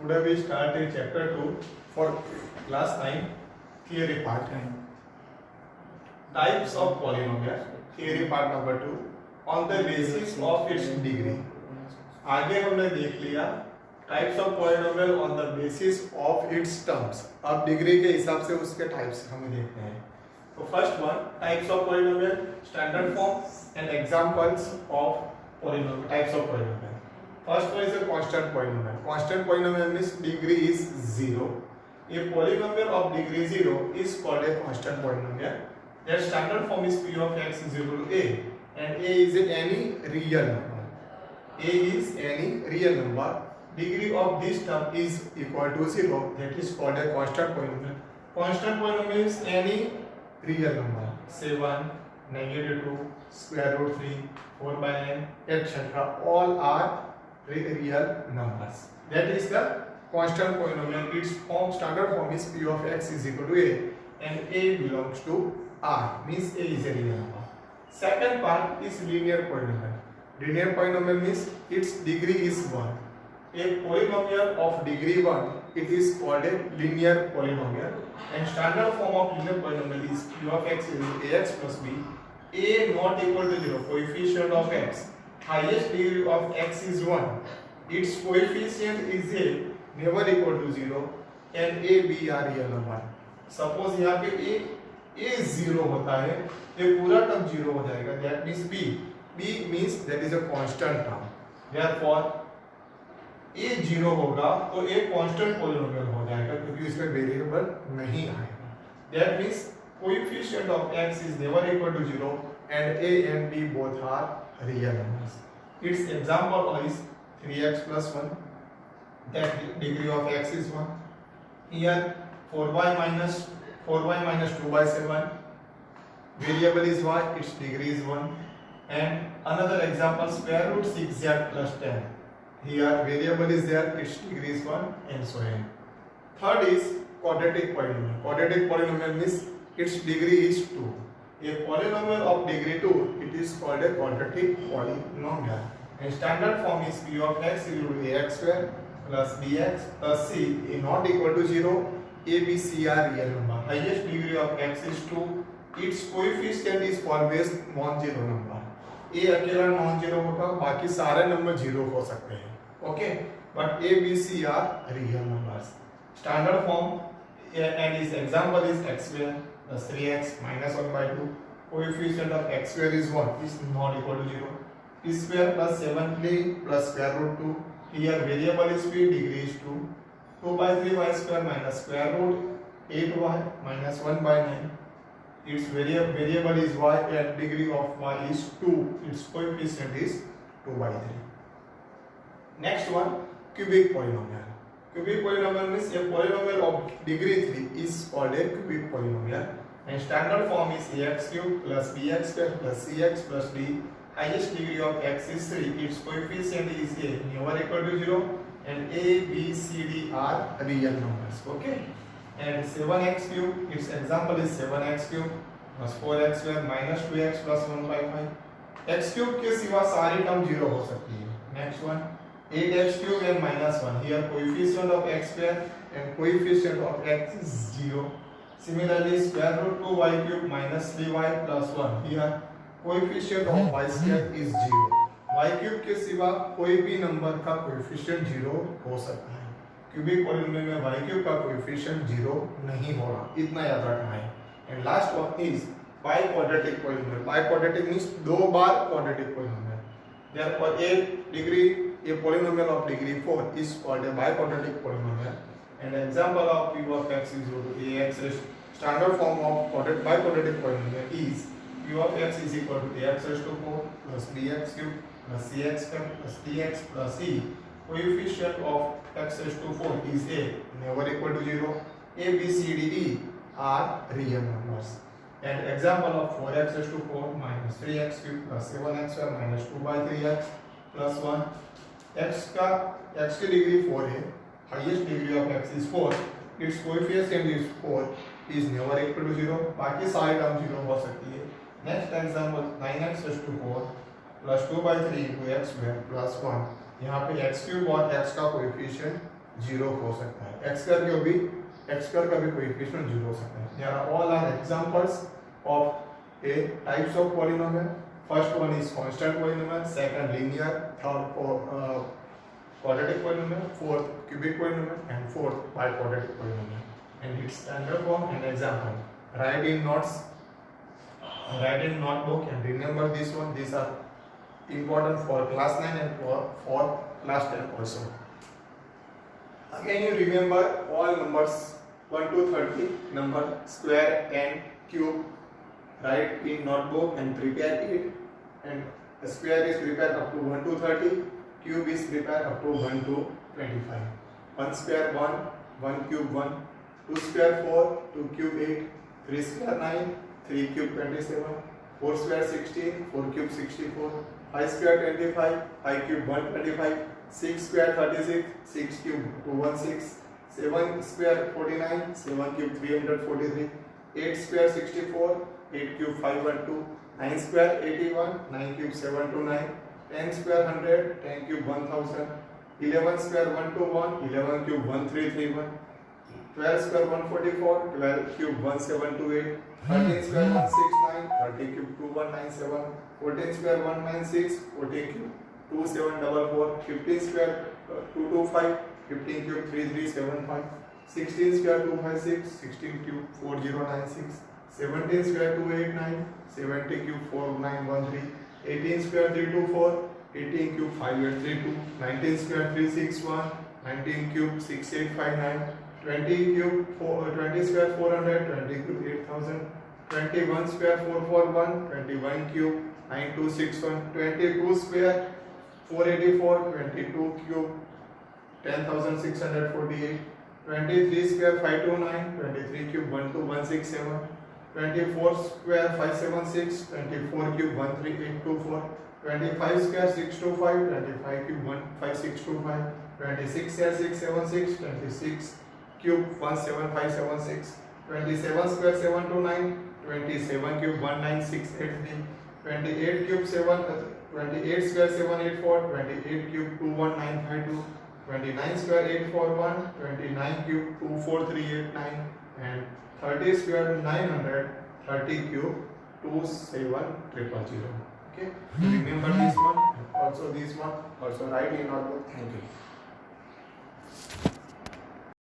Today we start in chapter 2 for class 9 theory part. Types of polynomial theory part number 2 on the basis of its degree. आगे हमने देख लिया types of polynomial on the basis of its terms. अब degree के हिसाब से उसके types हमें देखते हैं. तो first one types of polynomial, standard form and examples of polynomial, types of polynomial. First one is a constant polynomial. Constant polynomial means degree is 0. A polynomial of degree 0 is called a constant polynomial. Their standard form is p of x is equal to a, and a is any real number. A is any real number. Degree of this term is equal to 0. That is called a constant polynomial. Constant polynomial is any real number. Say 1, -2, square root 3, 4 by n, etc. All are real numbers. That is the constant polynomial. Its form, standard form is p of x is equal to a, and a belongs to R, means a is a real number. Second part is linear polynomial. Linear polynomial means its degree is 1. A polynomial of degree 1, it is called a linear polynomial, and standard form of linear polynomial is p of x is equal to ax plus b. A not equal to 0, coefficient of x, highest degree of x is 1, its coefficient is a, never equal to 0, and a b are real number. Suppose यहाँ पे a 0 होता है, ये पूरा term 0 हो जाएगा. That means b means that is a constant term. Therefore a 0 होगा तो a constant polynomial हो जाएगा क्योंकि इसमें वेरिएबल नहीं आएगा. That means coefficient of x is never equal to 0, and a and b both are real numbers. Its example is 3x plus 1, that degree of x is 1. Here 4y minus 2 by 7, variable is y, its degree is 1. And another example, square root 6z plus 10. Here variable is there, its degree is 1, and so on. Third is quadratic polynomial. Quadratic polynomial means its degree is 2. A polynomial of degree 2, it is called a quadratic polynomial, and standard form is p of x is equal to ax square plus bx plus c, a not equal to 0, a b c are real number. Highest degree of x is 2, its coefficient is always non-zero number. a अकेला non-zero होगा, बाकी सारे number 0 हो सकते हैं. Okay, but a b c are real numbers. Standard form and its example is x square plus 3x minus 1 by 2. Coefficient of x square is 1, is not equal to 0. P square plus 7p plus square root 2. Here variable is p, degree is 2. 2 by 3y square minus square root 8y minus 1 by 9. Its variable is y, and degree of y is 2. Its coefficient is 2 by 3. Next one, cubic polynomial. Cubic polynomial means a polynomial of degree 3 is called a cubic polynomial, and standard form is ax cube plus bx square plus cx plus d. Highest degree of x is 3, its coefficient is a, never equal to 0, and a b c d are real numbers. Okay, and 7x cube, its example is 7x cube plus 4x square minus 2x plus 1 by 5. x cube के सिवा सारी term 0 हो सकती है. Next one, 8x cube and minus 1. Here coefficient of x square and coefficient of x is 0. Similarly, square root 2y cube minus 3y plus 1. Here coefficient of y square is 0. y cube के सिवा कोई भी number का coefficient 0 हो सकता है. Cubic polynomial में y cube का coefficient 0 नहीं होगा, इतना याद रखना है. And last one is biquadratic polynomial. Biquadratic means दो बार quadratic polynomial. Therefore a polynomial of degree 4 is called a biquadratic polynomial. And example of p of x is equal to ax. Standard form of biquadratic polynomial is p of x is equal to ax raised to 4 plus bx cube plus cx square plus dx plus e. Coefficient of x raised to 4 is a, never equal to 0. a b c d e are real numbers. And example of 4x raised to 4 minus 3x cube plus 7x square minus 2 by 3x plus 1. x की degree 4 है, highest degree of x is 4, its coefficient is 4, is never equal to 0, बाकी सारे term 0 हो सकती है. Next example, 9x raised to 4 plus 2 by 3 into x square plus 1. यहाँ पे x cube और x का कोएफिशिएंट जीरो हो सकता है, x स्क्वायर का भी कोएफिशिएंट जीरो हो सकता है. There are all are examples of a types of polynomial. First one is constant polynomial, second linear, third quadratic polynomial, fourth cubic polynomial, and fourth biquadratic polynomial. And its standard form and example. Write in notes, write in notebook, and remember this one. These are important for class 9 and for class 10 also. Again, you remember all numbers 1 to 30, number square and cube. Write in notebook and prepare it. And a square is prepared up to 1 to 30, cube is prepared up to 1 to 25. 1 square 1, 1 cube 1, 2 square 4, 2 cube 8, 3 square 9, 3 cube 27, 4 square 16, 4 cube 64, 5 square 25, 5 cube 125, 6 square 36, 6 cube 216, 7 square 49, 7 cube 343, 8 square 64, 8 cube 512, 9 square 81, 9 cube 729, 10 square 100, 10 cube 1000, 11 square 121, 11 cube 1331, 12 square 144, 12 cube 1728, 13 square 169, 30 cube 2197, 14 square 196, 14 cube 2744, 15 square 225, 15 cube 3375, 16 square 256, 16 cube 4096, 17 square 289, 70 cube 4913, 18 square 324, 18 cube 5832, 19 square 361, 19 cube 6859, 20 cube 20 square 400, 20 cube 8000, 21 square 441, 21 cube 9261, 22 square 484, 22 cube 10648, 23 square 529, 23 cube 12167, 24 square 576, 24 cube 13824, 25 square 625, 25 cube 15625, 26 square 676, 26 cube 17576, 27 square 729, 27 cube 19683, 28 cube 28 square 784, 28 cube 21952, 29 square 841, 29 cube 24389, and 30 square 900, 30 cube 27000. Okay, remember this one, also this one, also write in notebook. Thank you.